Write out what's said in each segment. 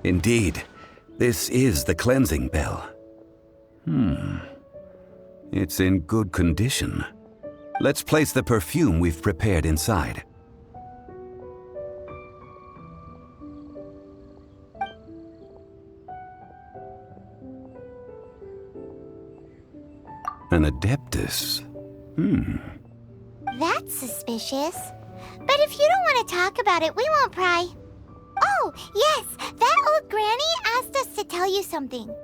Indeed, this is the cleansing bell. It's in good condition. Let's place the perfume we've prepared inside. An Adeptus. That's suspicious. But if you don't want to talk about it, we won't pry. Oh, yes, that old granny asked us to tell you something.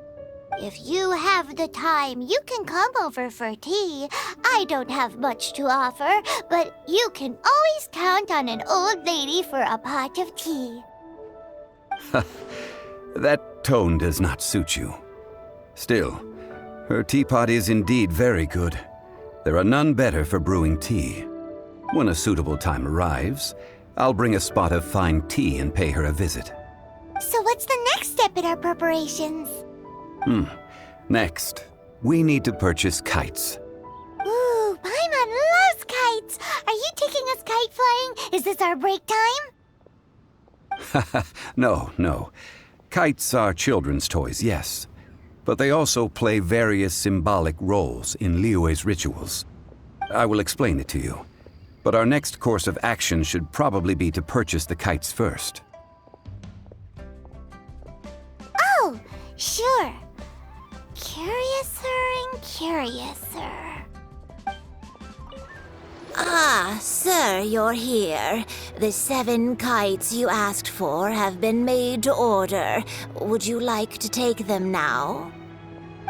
If you have the time, you can come over for tea. I don't have much to offer, but you can always count on an old lady for a pot of tea. That tone does not suit you. Still, her teapot is indeed very good. There are none better for brewing tea. When a suitable time arrives, I'll bring a spot of fine tea and pay her a visit. So what's the next step in our preparations? Next, we need to purchase kites. Ooh, Paimon loves kites! Are you taking us kite flying? Is this our break time? No. Kites are children's toys, yes. But they also play various symbolic roles in Liyue's rituals. I will explain it to you. But our next course of action should probably be to purchase the kites first. Oh, sure. Curiouser and curiouser. Ah, sir, you're here. The 7 kites you asked for have been made to order. Would you like to take them now?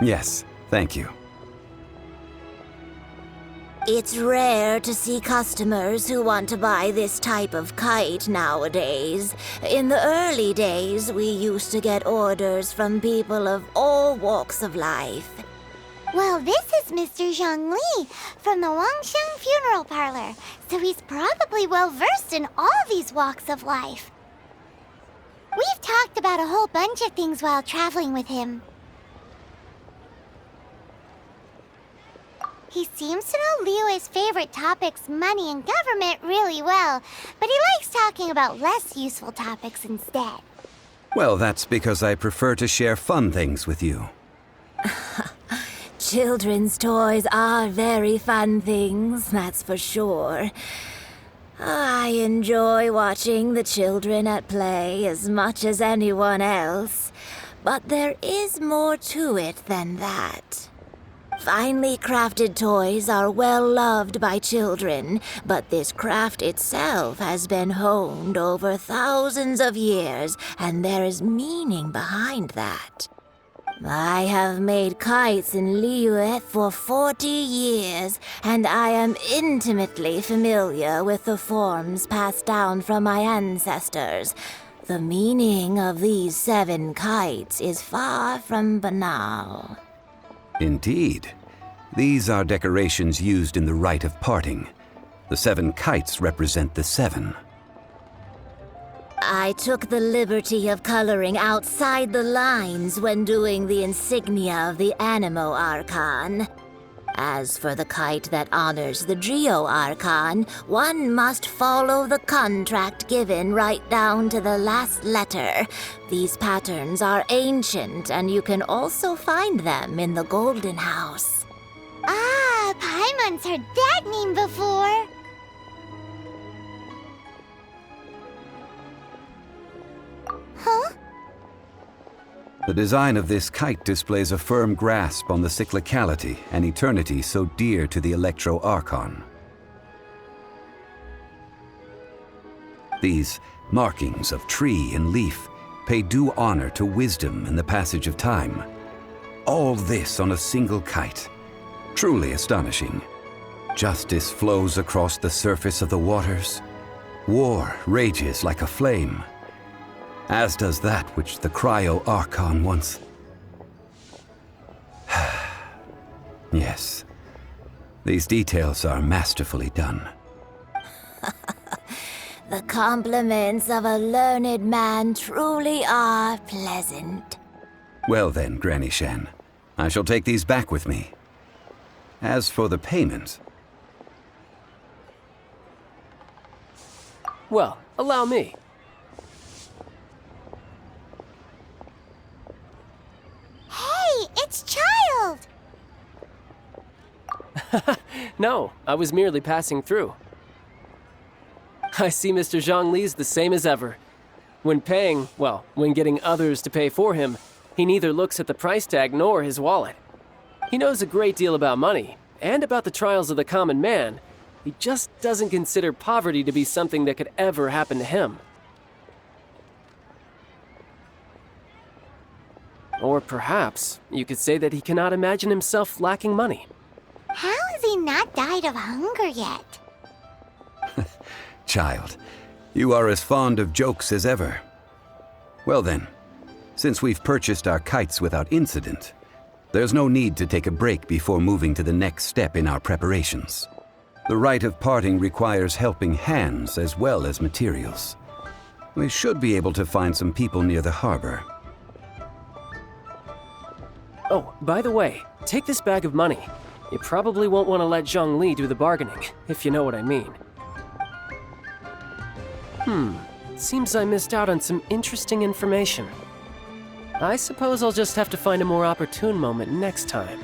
Yes, thank you. It's rare to see customers who want to buy this type of kite nowadays. In the early days, we used to get orders from people of all walks of life. Well, this is Mr. Zhongli from the Wangsheng Funeral Parlor, so he's probably well-versed in all these walks of life. We've talked about a whole bunch of things while traveling with him. He seems to know Liyue's favorite topics, money and government, really well, but he likes talking about less useful topics instead. Well, that's because I prefer to share fun things with you. Children's toys are very fun things, that's for sure. I enjoy watching the children at play as much as anyone else, but there is more to it than that. Finely crafted toys are well loved by children, but this craft itself has been honed over thousands of years, and there is meaning behind that. I have made kites in Liyue for 40 years, and I am intimately familiar with the forms passed down from my ancestors. The meaning of these 7 kites is far from banal. Indeed. These are decorations used in the rite of parting. The 7 kites represent the 7. I took the liberty of coloring outside the lines when doing the insignia of the Animo Archon. As for the kite that honors the Geo Archon, one must follow the contract given right down to the last letter. These patterns are ancient, and you can also find them in the Golden House. Ah, Paimon's heard that name before. Huh? The design of this kite displays a firm grasp on the cyclicality and eternity so dear to the Electro Archon. These markings of tree and leaf pay due honor to wisdom and the passage of time. All this on a single kite. Truly astonishing. Justice flows across the surface of the waters. War rages like a flame. As does that which the Cryo Archon once... Yes, these details are masterfully done. The compliments of a learned man truly are pleasant. Well then, Granny Shan, I shall take these back with me. As for the payment... Well, allow me. It's Child! No, I was merely passing through. I see Mr. Zhongli's the same as ever. When getting others to pay for him, he neither looks at the price tag nor his wallet. He knows a great deal about money, and about the trials of the common man. He just doesn't consider poverty to be something that could ever happen to him. Or perhaps you could say that he cannot imagine himself lacking money. How has he not died of hunger yet? Child, you are as fond of jokes as ever. Well then, since we've purchased our kites without incident, there's no need to take a break before moving to the next step in our preparations. The rite of parting requires helping hands as well as materials. We should be able to find some people near the harbor. Oh, by the way, take this bag of money. You probably won't want to let Zhongli do the bargaining, if you know what I mean. Seems I missed out on some interesting information. I suppose I'll just have to find a more opportune moment next time.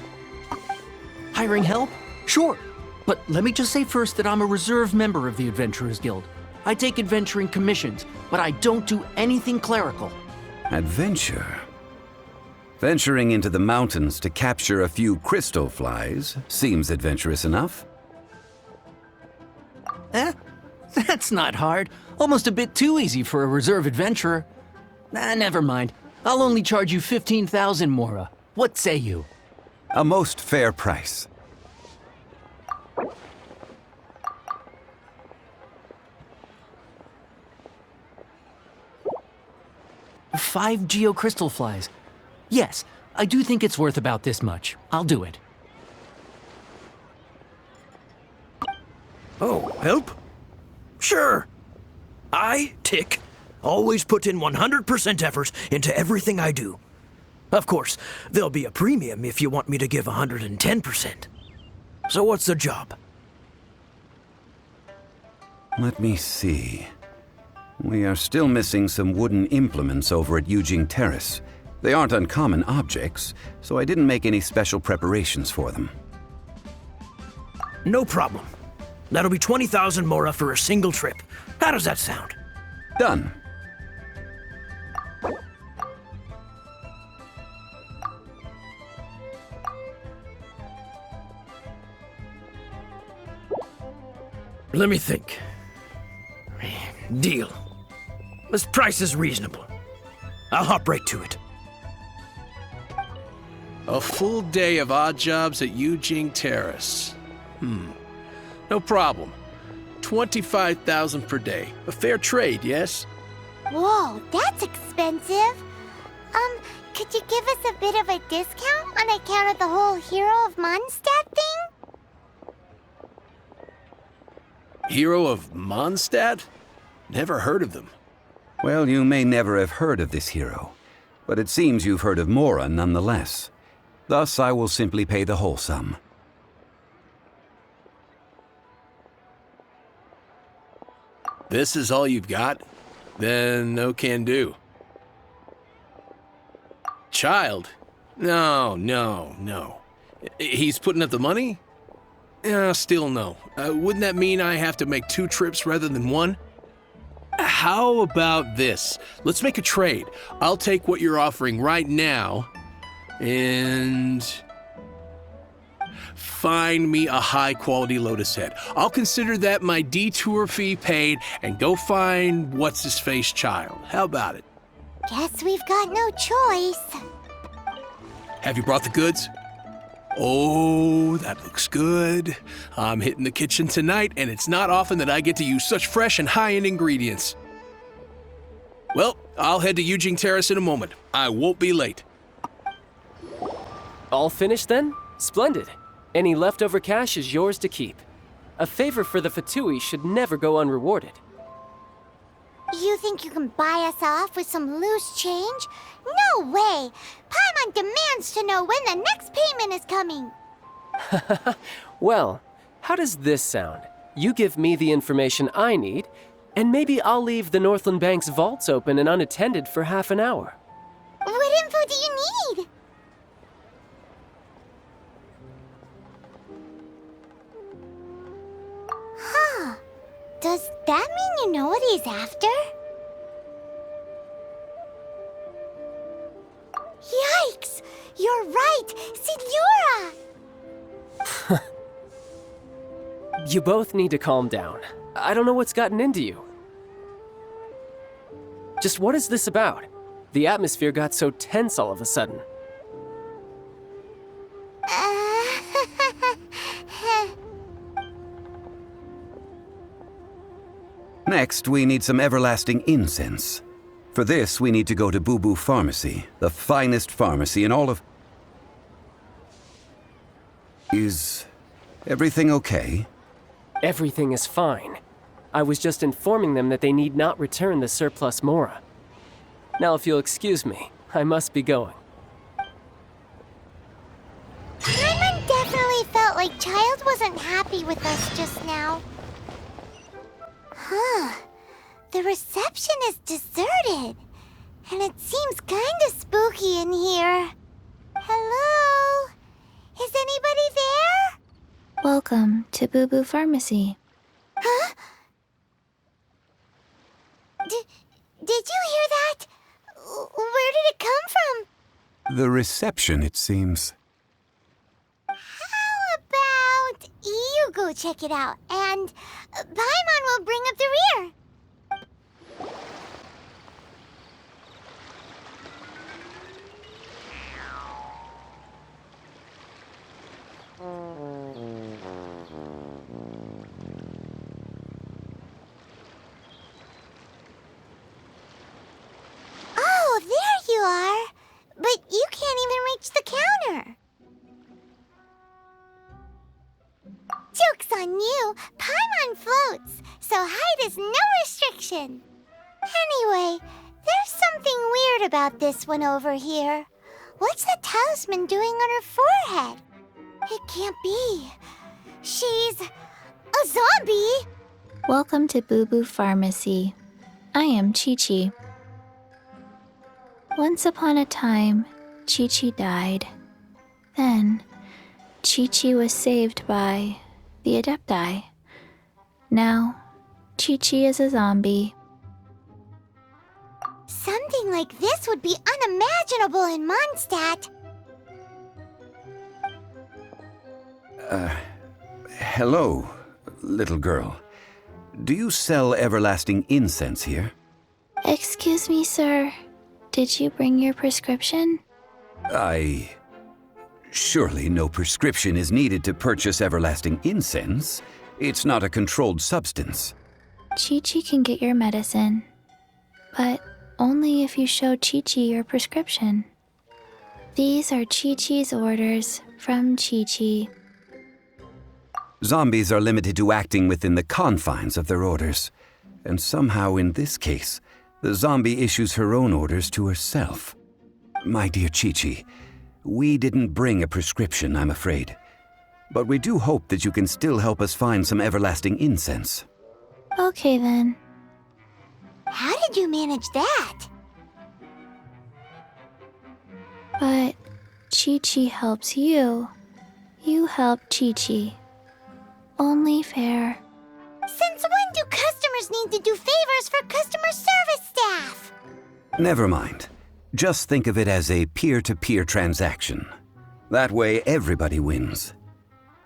Hiring help? Sure. But let me just say first that I'm a reserve member of the Adventurers Guild. I take adventuring commissions, but I don't do anything clerical. Adventure? Venturing into the mountains to capture a few crystal flies seems adventurous enough. That's not hard. Almost a bit too easy for a reserve adventurer. Never mind. I'll only charge you 15,000 Mora. What say you? A most fair price. Five geocrystal flies. Yes, I do think it's worth about this much. I'll do it. Oh, help? Sure. I, Tick, always put in 100% effort into everything I do. Of course, there'll be a premium if you want me to give 110%. So what's the job? Let me see. We are still missing some wooden implements over at Yujing Terrace. They aren't uncommon objects, so I didn't make any special preparations for them. No problem. That'll be 20,000 Mora for a single trip. How does that sound? Done. Let me think. Deal. This price is reasonable. I'll hop right to it. A full day of odd jobs at Yujing Terrace. No problem. 25,000 per day. A fair trade, yes? Whoa, that's expensive. Could you give us a bit of a discount on account of the whole Hero of Mondstadt thing? Hero of Mondstadt? Never heard of them. Well, you may never have heard of this hero, but it seems you've heard of Mora nonetheless. Thus, I will simply pay the whole sum. This is all you've got? Then no can do. Child? No. He's putting up the money? Still no. Wouldn't that mean I have to make 2 trips rather than 1? How about this? Let's make a trade. I'll take what you're offering right now and find me a high-quality Lotus head. I'll consider that my detour fee paid and go find what's-his-face child. How about it? Guess we've got no choice. Have you brought the goods? Oh, that looks good. I'm hitting the kitchen tonight, and it's not often that I get to use such fresh and high-end ingredients. Well, I'll head to Yujing Terrace in a moment. I won't be late. All finished then? Splendid. Any leftover cash is yours to keep. A favor for the Fatui should never go unrewarded. You think you can buy us off with some loose change? No way! Paimon demands to know when the next payment is coming. Well, how does this sound? You give me the information I need, and maybe I'll leave the Northland Bank's vaults open and unattended for half an hour. What info do you need? that mean you know what he's after? Yikes! You're right! Signora! You both need to calm down. I don't know what's gotten into you. Just what is this about? The atmosphere got so tense all of a sudden. Next, we need some everlasting incense. For this, we need to go to Boo Boo Pharmacy, the finest pharmacy in all of... Is everything okay? Everything is fine. I was just informing them that they need not return the surplus Mora. Now, if you'll excuse me, I must be going. Paimon definitely felt like Child wasn't happy with us just now. Huh. The reception is deserted. And it seems kinda spooky in here. Hello? Is anybody there? Welcome to Boo Boo Pharmacy. Huh? Did you hear that? Where did it come from? The reception, it seems. How about you go check it out, and Paimon will bring up the rear. Oh, there you are. But you can't even reach the counter. Joke's on you. Paimon floats, so height is no restriction. Anyway, there's something weird about this one over here. What's the talisman doing on her forehead? It can't be. She's a zombie. Welcome to Boo Boo Pharmacy. I am Chi-Chi. Once upon a time, Chi-Chi died. Then, Chi-Chi was saved by the Adepti. Now, Chi-Chi is a zombie. Something like this would be unimaginable in Mondstadt. Hello, little girl. Do you sell everlasting incense here? Excuse me, sir. Did you bring your prescription? Surely no prescription is needed to purchase everlasting incense. It's not a controlled substance. Chi-Chi can get your medicine, but only if you show Chi-Chi your prescription. These are Chi-Chi's orders from Chi-Chi. Zombies are limited to acting within the confines of their orders. And somehow in this case, the zombie issues her own orders to herself. My dear Chi-Chi, we didn't bring a prescription, I'm afraid. But we do hope that you can still help us find some everlasting incense. Okay then. How did you manage that? But Chi-Chi helps you. You help Chi-Chi. Only fair. Since when do customers need to do favors for customer service staff? Never mind. Just think of it as a peer-to-peer transaction. That way everybody wins.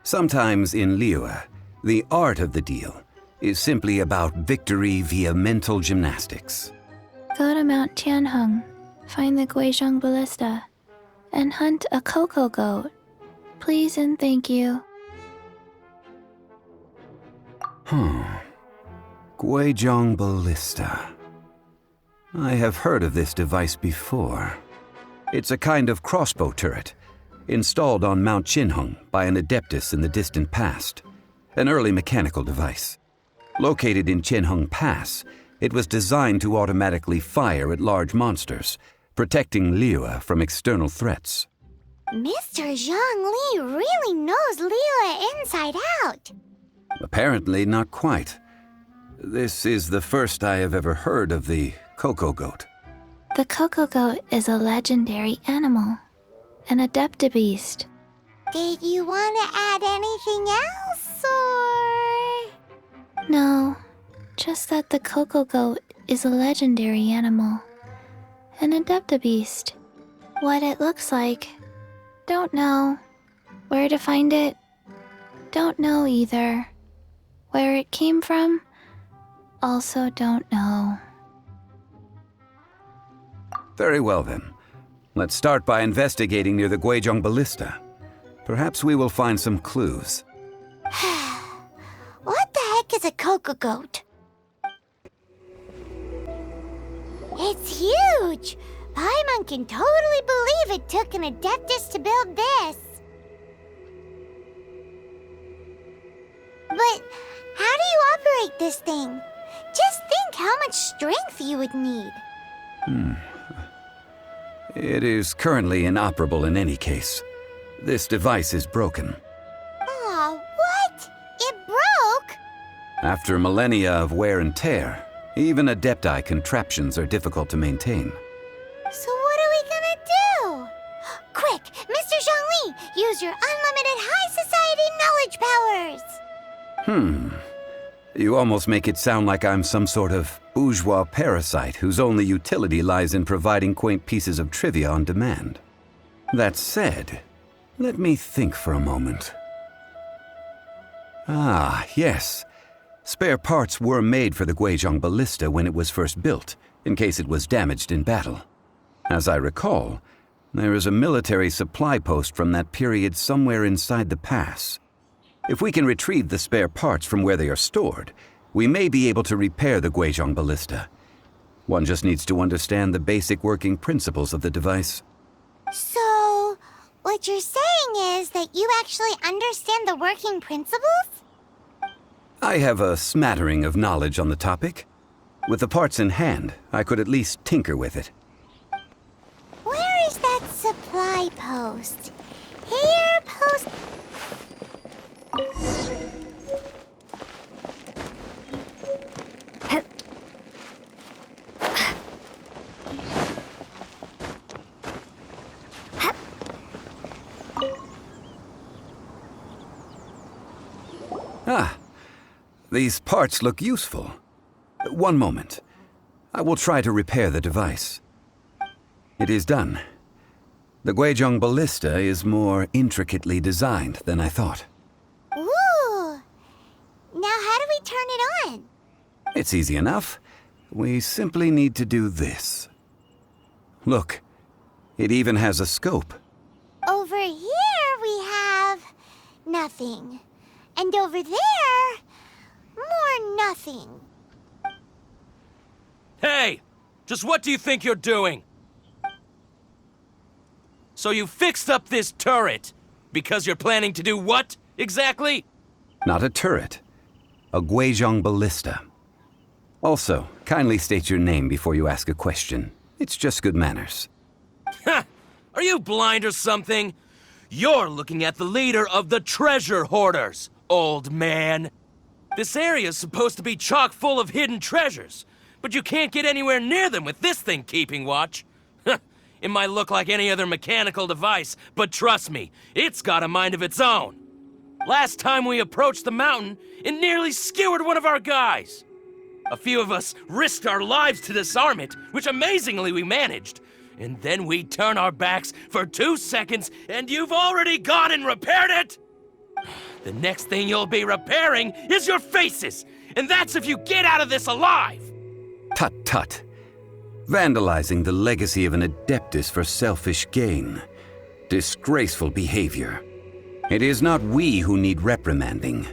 Sometimes in Liyue, the art of the deal is simply about victory via mental gymnastics. Go to Mount Tianheng, find the Guizhong Ballista, and hunt a cocoa goat. Please and thank you. Guizhong Ballista. I have heard of this device before. It's a kind of crossbow turret, installed on Mount Qinheng by an adeptus in the distant past, an early mechanical device. Located in Qianheng Pass, it was designed to automatically fire at large monsters, protecting Liyue from external threats. Mr. Zhang Li really knows Liyue inside out. Apparently not quite. This is the first I have ever heard of the cocoa goat. The cocoa goat is a legendary animal, an adeptabeast. Did you want to add anything else, or...? No, Just that the Coco Goat is a legendary animal. An Adepta beast. What it looks like, don't know. Where to find it, don't know either. Where it came from, also don't know. Very well then. Let's start by investigating near the Guizhong Ballista. Perhaps we will find some clues. What the heck is a Coco Goat? It's huge! Paimon can totally believe it took an Adeptus to build this. But how do you operate this thing? Just think how much strength you would need. It is currently inoperable in any case. This device is broken. Aw, what? It broke? After millennia of wear and tear, even Adepti contraptions are difficult to maintain. So what are we gonna do? Quick, Mr. Zhongli, use your unlimited high society knowledge powers! You almost make it sound like I'm some sort of bourgeois parasite whose only utility lies in providing quaint pieces of trivia on demand. That said, let me think for a moment. Ah, yes. Spare parts were made for the Guizhong Ballista when it was first built, in case it was damaged in battle. As I recall, there is a military supply post from that period somewhere inside the pass. If we can retrieve the spare parts from where they are stored, we may be able to repair the Guizhong Ballista. One just needs to understand the basic working principles of the device. So, what you're saying is that you actually understand the working principles? I have a smattering of knowledge on the topic. With the parts in hand, I could at least tinker with it. Where is that supply post? Here, post... Ah, these parts look useful. One moment. I will try to repair the device. It is done. The Guizhong Ballista is more intricately designed than I thought. Ooh! Now how do we turn it on? It's easy enough. We simply need to do this. Look, it even has a scope. Over here we have... nothing. And over there... more nothing. Hey! Just what do you think you're doing? So you fixed up this turret because you're planning to do what, exactly? Not a turret. A Guizhong Ballista. Also, kindly state your name before you ask a question. It's just good manners. Ha! Are you blind or something? You're looking at the leader of the treasure hoarders, old man. This area's supposed to be chock full of hidden treasures, but you can't get anywhere near them with this thing keeping watch. It might look like any other mechanical device, but trust me, it's got a mind of its own. Last time we approached the mountain, it nearly skewered one of our guys. A few of us risked our lives to disarm it, which amazingly we managed. And then we turn our backs for 2 seconds, and you've already gone and repaired it! The next thing you'll be repairing is your faces, and that's if you get out of this alive! Tut tut. Vandalizing the legacy of an Adeptus for selfish gain. Disgraceful behavior. It is not we who need reprimanding,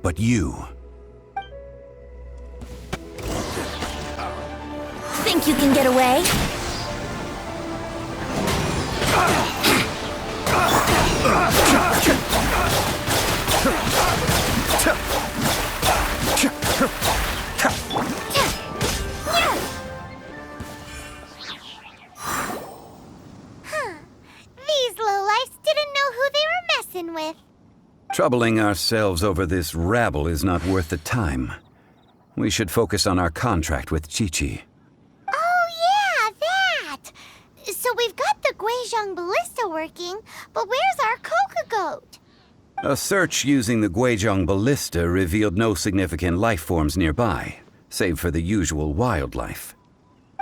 but you. Think you can get away? These lowlifes didn't know who they were messing with. Troubling ourselves over this rabble is not worth the time. We should focus on our contract with Chi-Chi. Oh yeah, that! So we've got the Guizhong Ballista working, but where's our Coca Goat? A search using the Guizhong Ballista revealed no significant life forms nearby, save for the usual wildlife.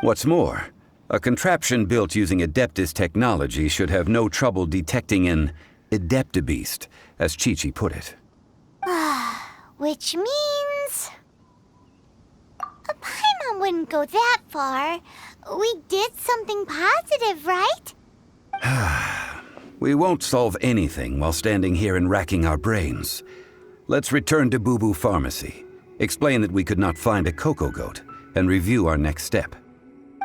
What's more, a contraption built using Adeptus technology should have no trouble detecting an Adeptabeast, as Chi-Chi put it. Which means... Paimon wouldn't go that far. We did something positive, right? We won't solve anything while standing here and racking our brains. Let's return to Boo Boo Pharmacy, explain that we could not find a Coco Goat, and review our next step.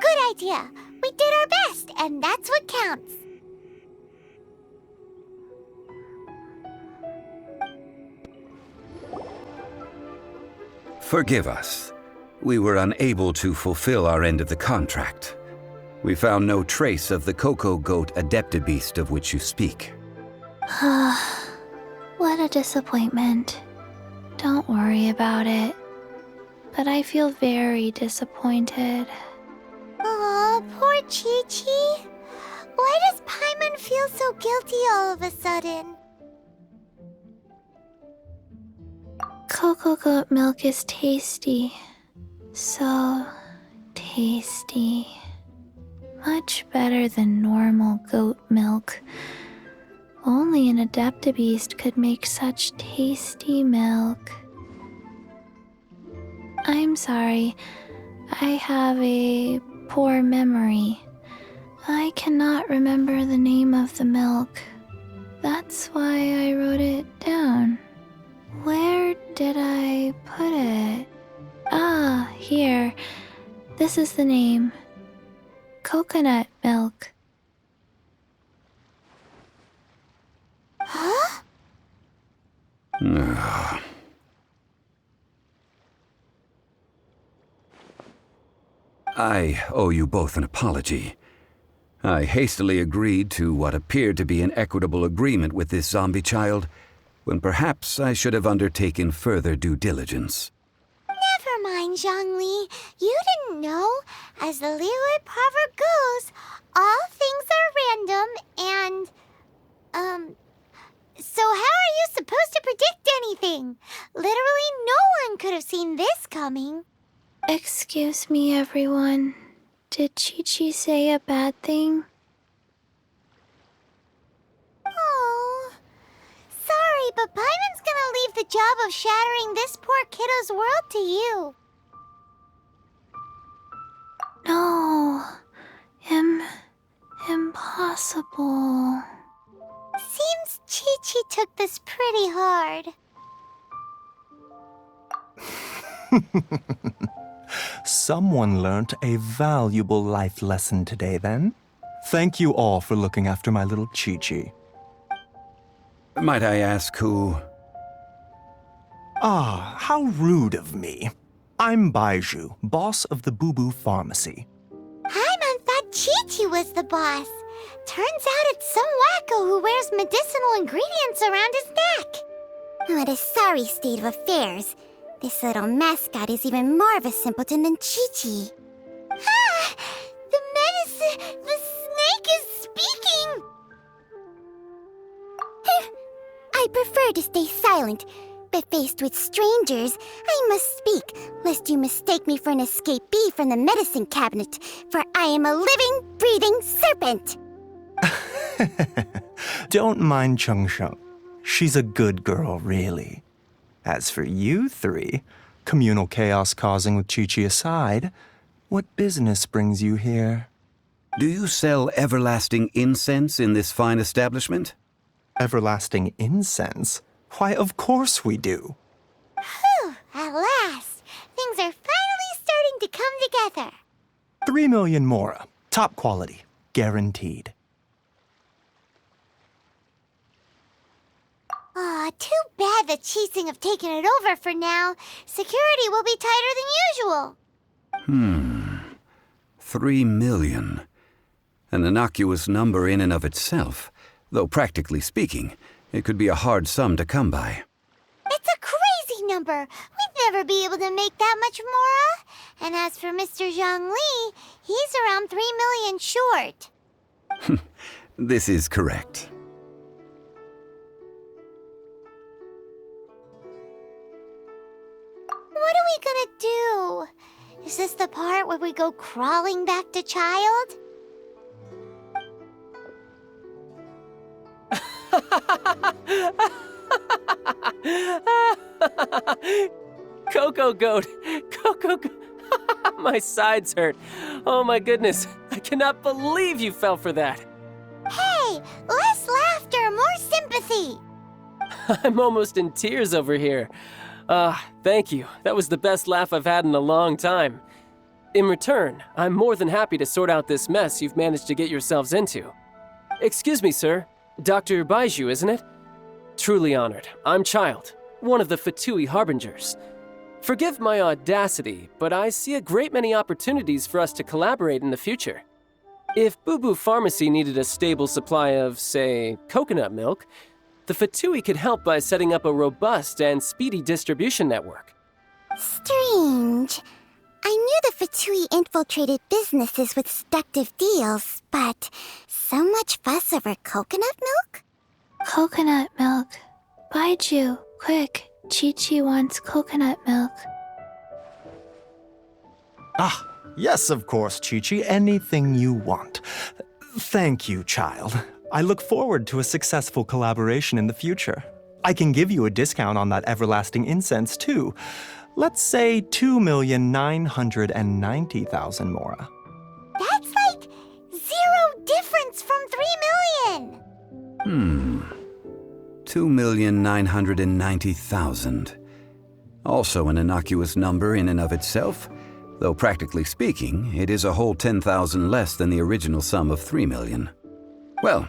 Good idea. We did our best, and that's what counts. Forgive us. We were unable to fulfill our end of the contract. We found no trace of the Coco Goat Adeptabeast of which you speak. What a disappointment. Don't worry about it. But I feel very disappointed. Aw, poor Chi-Chi. Why does Paimon feel so guilty all of a sudden? Coco Goat milk is tasty. So tasty. Much better than normal goat milk. Only an Adeptabeast could make such tasty milk. I'm sorry. I have a poor memory. I cannot remember the name of the milk. That's why I wrote it down. Where did I put it? Ah, here. This is the name. Coconut milk. Huh? I owe you both an apology. I hastily agreed to what appeared to be an equitable agreement with this zombie child, when perhaps I should have undertaken further due diligence. Never mind, Zhongli. You didn't know. As the Liyue proverb goes, all things are random and, so how are you supposed to predict anything? Literally no one could have seen this coming. Excuse me, everyone. Did Chi-Chi say a bad thing? Oh, sorry, but Paimon's gonna leave the job of shattering this poor kiddo's world to you. No. Impossible. Seems Chi-Chi took this pretty hard. Someone learnt a valuable life lesson today, then. Thank you all for looking after my little Chi-Chi. Might I ask who? Ah, how rude of me. I'm Baiju, boss of the Boo Boo Pharmacy. Paimon thought Chi-Chi was the boss. Turns out it's some wacko who wears medicinal ingredients around his neck. What a sorry state of affairs. This little mascot is even more of a simpleton than Chi-Chi. Ah! The snake is speaking! I prefer to stay silent, but faced with strangers, I must speak, lest you mistake me for an escapee from the medicine cabinet, for I am a living, breathing serpent! Don't mind Chung Sheng. She's a good girl, really. As for you three, communal chaos causing with Chi-Chi aside, what business brings you here? Do you sell everlasting incense in this fine establishment? Everlasting incense? Why, of course we do. Whew, at last! Things are finally starting to come together. 3 million mora. Top quality. Guaranteed. Aw, too bad the Qixing have taken it over for now. Security will be tighter than usual. 3 million. An innocuous number in and of itself, though practically speaking, it could be a hard sum to come by. It's a crazy number. We'd never be able to make that much mora. And as for Mr. Zhang Li, he's around 3 million short. This is correct. What are we gonna do? Is this the part where we go crawling back to child? Coco Goat! Coco Goat! My sides hurt. Oh my goodness. I cannot believe you fell for that. Hey, less laughter, more sympathy. I'm almost in tears over here. Thank you. That was the best laugh I've had in a long time. In return, I'm more than happy to sort out this mess you've managed to get yourselves into. Excuse me, sir. Dr. Baiju, isn't it? Truly honored. I'm Child, one of the Fatui Harbingers. Forgive my audacity, but I see a great many opportunities for us to collaborate in the future. If Boo Boo Pharmacy needed a stable supply of, say, coconut milk, the Fatui could help by setting up a robust and speedy distribution network. Strange. I knew the Fatui infiltrated businesses with seductive deals, but so much fuss over coconut milk? Coconut milk. Baiju, quick. Chi-Chi wants coconut milk. Ah, yes, of course, Chi-Chi. Anything you want. Thank you, child. I look forward to a successful collaboration in the future. I can give you a discount on that everlasting incense, too. Let's say 2,990,000 mora. That's like 0 difference from 3 million. 2,990,000. Also an innocuous number in and of itself, though practically speaking, it is a whole 10,000 less than the original sum of 3 million. Well,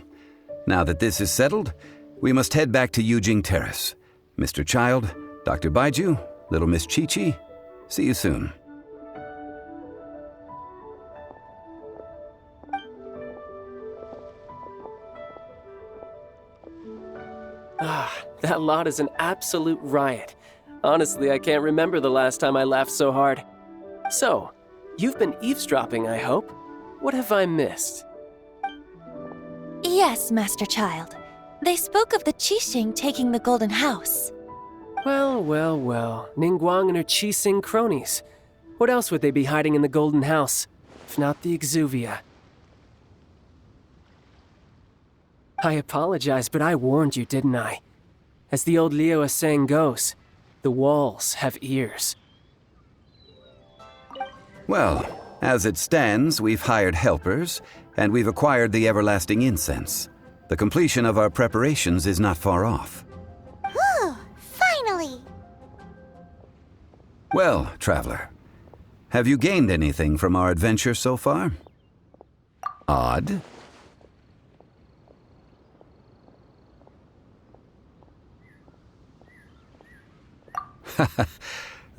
now that this is settled, we must head back to Yujing Terrace. Mr. Child, Dr. Baiju, little Miss Chi-Chi, see you soon. That lot is an absolute riot. Honestly, I can't remember the last time I laughed so hard. So, you've been eavesdropping, I hope? What have I missed? Yes, Master Child. They spoke of the Qixing taking the Golden House. Well, Ningguang and her Qixing cronies. What else would they be hiding in the Golden House, if not the Exuvia? I apologize, but I warned you, didn't I? As the old Liu saying goes, the walls have ears. Well, as it stands, we've hired helpers, and we've acquired the everlasting incense. The completion of our preparations is not far off. Whew, finally. Well, traveler, have you gained anything from our adventure so far? Odd.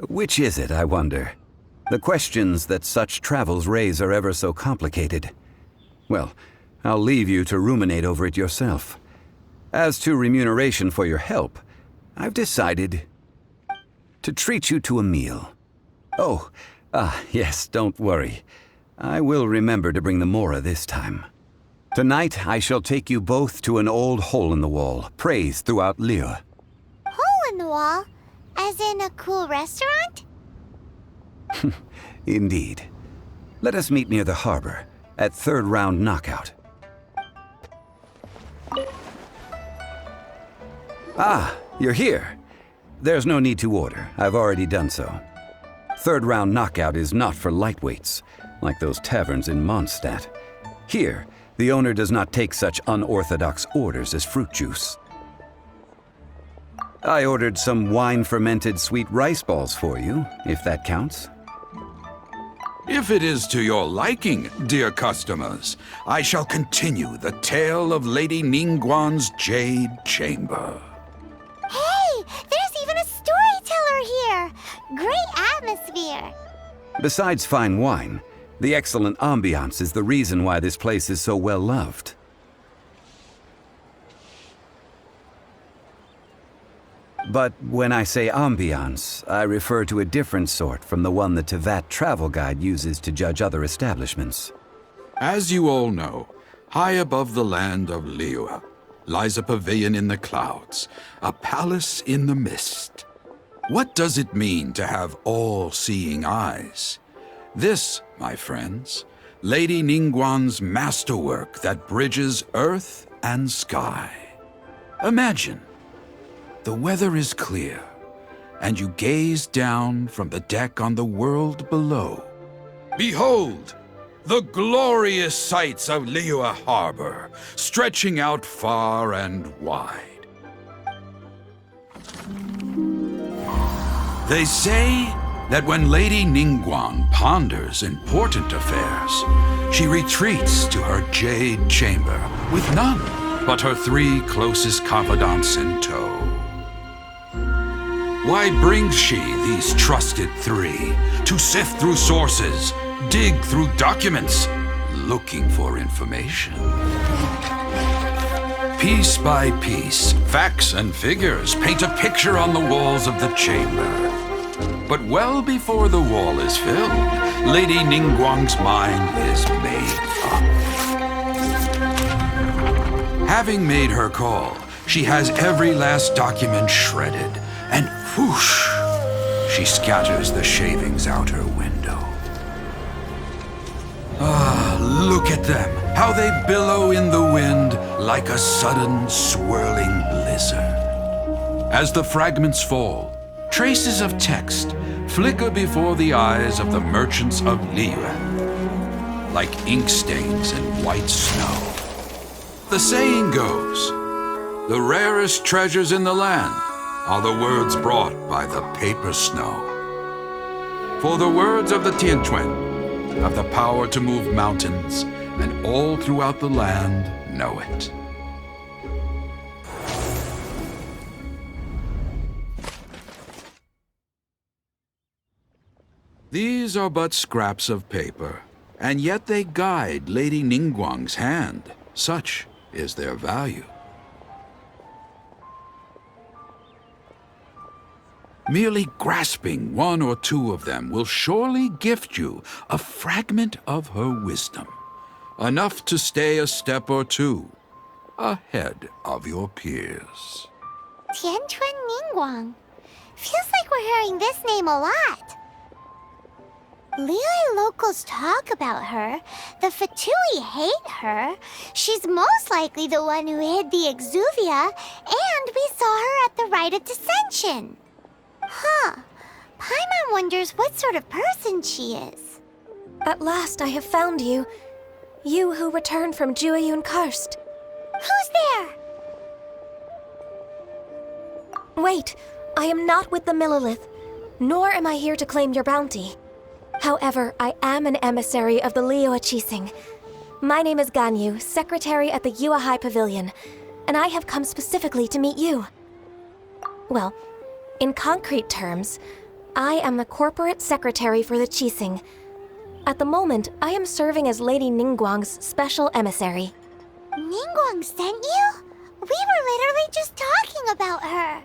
Which is it, I wonder? The questions that such travels raise are ever so complicated. Well, I'll leave you to ruminate over it yourself. As to remuneration for your help, I've decided to treat you to a meal. Oh, yes, don't worry. I will remember to bring the mora this time. Tonight, I shall take you both to an old hole-in-the-wall, praised throughout Liu. Hole in the wall? As in a cool restaurant? Indeed. Let us meet near the harbor, at third round knockout. Ah, you're here. There's no need to order. I've already done so. Third round knockout is not for lightweights, like those taverns in Mondstadt. Here, the owner does not take such unorthodox orders as fruit juice. I ordered some wine-fermented sweet rice balls for you, if that counts. If it is to your liking, dear customers, I shall continue the tale of Lady Ningguang's Jade Chamber. Hey, there's even a storyteller here! Great atmosphere! Besides fine wine, the excellent ambiance is the reason why this place is so well loved. But when I say ambiance, I refer to a different sort from the one the Tevat travel guide uses to judge other establishments. As you all know, high above the land of Liu lies a pavilion in the clouds, a palace in the mist. What does it mean to have all-seeing eyes? This, my friends, Lady Ningguang's masterwork that bridges earth and sky. Imagine, the weather is clear, and you gaze down from the deck on the world below. Behold, the glorious sights of Liyue Harbor, stretching out far and wide. They say that when Lady Ningguang ponders important affairs, she retreats to her jade chamber with none but her 3 closest confidants in tow. Why brings she these trusted 3 to sift through sources, dig through documents, looking for information? Piece by piece, facts and figures paint a picture on the walls of the chamber. But well before the wall is filled, Lady Ningguang's mind is made up. Having made her call, she has every last document shredded, and whoosh, she scatters the shavings out her window. Ah, look at them, how they billow in the wind like a sudden swirling blizzard. As the fragments fall, traces of text flicker before the eyes of the merchants of Liyue, like ink stains in white snow. The saying goes, the rarest treasures in the land are the words brought by the paper snow. For the words of the Tianquan have the power to move mountains, and all throughout the land know it. These are but scraps of paper, and yet they guide Lady Ningguang's hand. Such is their value. Merely grasping 1 or 2 of them will surely gift you a fragment of her wisdom, enough to stay a step or 2 ahead of your peers. Tianquan Ningguang. Feels like we're hearing this name a lot. Liyue locals talk about her. The Fatui hate her. She's most likely the one who hid the exuvia, and we saw her at the Rite of Dissension. Huh. Paimon wonders what sort of person she is. At last I have found you. You who returned from Jueyun Karst. Who's there? Wait, I am not with the Millelith, nor am I here to claim your bounty. However, I am an emissary of the Liyue Qixing. My name is Ganyu, secretary at the Yue High Pavilion, and I have come specifically to meet you. Well, in concrete terms, I am the corporate secretary for the Qixing. At the moment, I am serving as Lady Ningguang's special emissary. Ningguang sent you? We were literally just talking about her.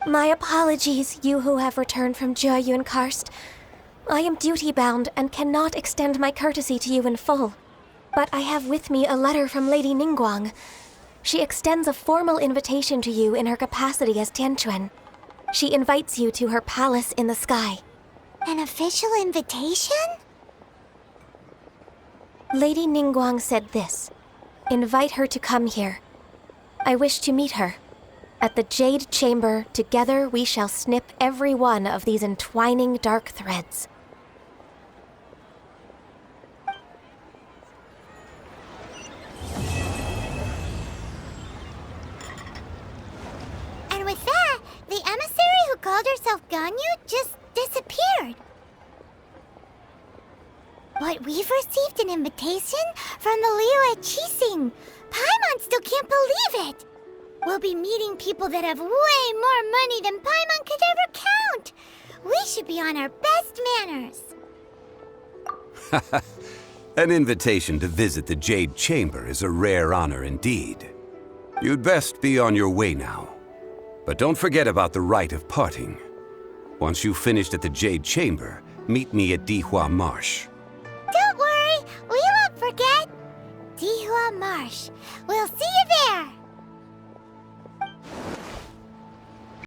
My apologies, you who have returned from Jueyun Karst. I am duty-bound and cannot extend my courtesy to you in full. But I have with me a letter from Lady Ningguang. She extends a formal invitation to you in her capacity as Tianquan. She invites you to her palace in the sky. An official invitation? Lady Ningguang said this. Invite her to come here. I wish to meet her. At the Jade Chamber, together we shall snip every one of these entwining dark threads. And with that, the emissary who called herself Ganyu just disappeared. But we've received an invitation from the Liyue Qixing. Paimon still can't believe it. We'll be meeting people that have way more money than Paimon could ever count. We should be on our best manners. An invitation to visit the Jade Chamber is a rare honor indeed. You'd best be on your way now. But don't forget about the rite of parting. Once you've finished at the Jade Chamber, meet me at Dihua Marsh. Don't worry, we won't forget. Dihua Marsh. We'll see